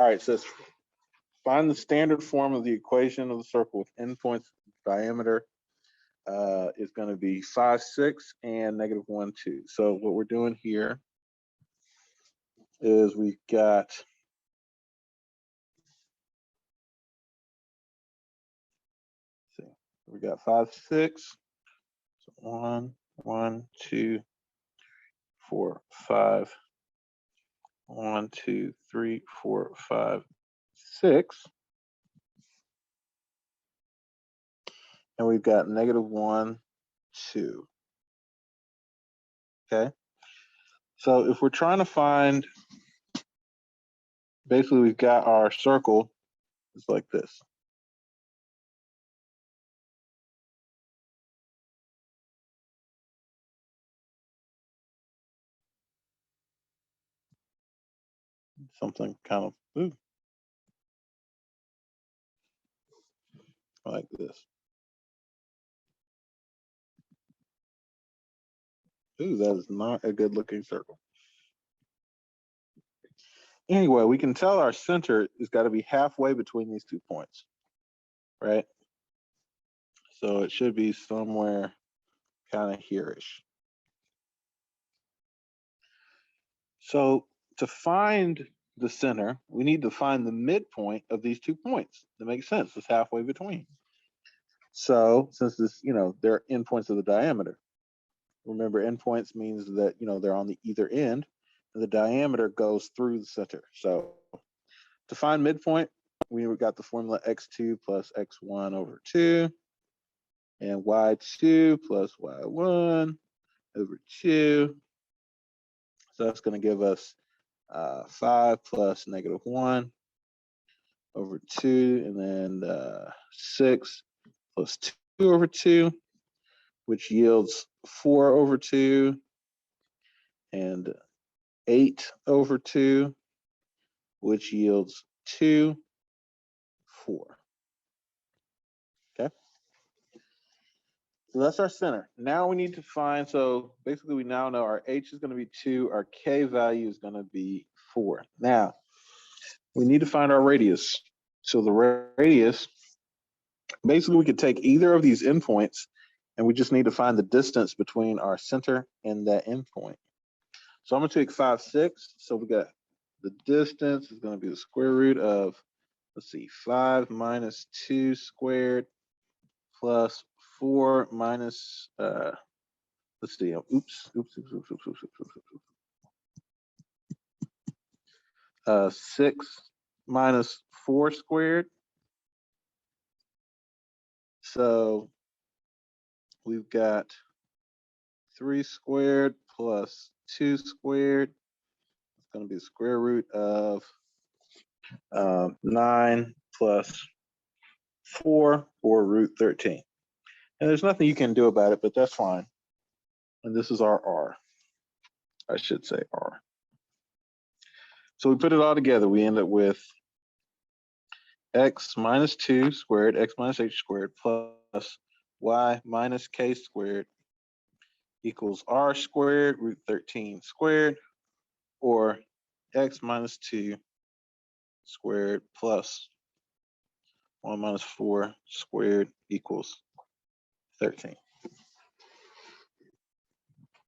All right, so find the standard form of the equation of the circle with endpoints. Diameter is going to be 5, 6, and negative 1, 2. So what we're doing here is we've got we got 5, 6. So 1, 1, 2, 4, 5. 1, 2, 3, 4, 5, 6. And we've got negative 1, 2. Okay. So if we're trying to find, basically we've got our circle, it's like this. Something kind of like this. Ooh, that is not a good looking circle. Anyway, we can tell our center has got to be halfway between these 2 points, right? So it should be somewhere kind of here-ish. So to find the center, we need to find the midpoint of these 2 points. That makes sense. It's halfway between. So since this, they're endpoints of the diameter. Remember, endpoints means that, they're on the either end, and the diameter goes through the center. So to find midpoint, we got the formula x2 plus x1 over 2, and y2 plus y1 over 2. So that's going to give us 5 plus negative 1 over 2, and then 6 plus 2 over 2, which yields 4 over 2, and 8 over 2, which yields 2, 4. Okay. So that's our center. Now we need to find, so basically we now know our H is going to be 2, our K value is going to be 4. Now, we need to find our radius. So the radius, basically we could take either of these endpoints, and we just need to find the distance between our center and that endpoint. So I'm going to take 5, 6. So we got the distance is going to be the square root of, let's see, 5 minus 2 squared plus 4 minus, let's see, oops. 6 minus 4 squared. So we've got 3 squared plus 2 squared. It's going to be the square root of 9 plus 4, or root 13. And there's nothing you can do about it, but that's fine. And this is our R. I should say R. So we put it all together. We end up with x minus 2 squared, x minus h squared, plus y minus k squared equals r squared root 13 squared, or x minus 2 squared plus 1 minus 4 squared equals 13.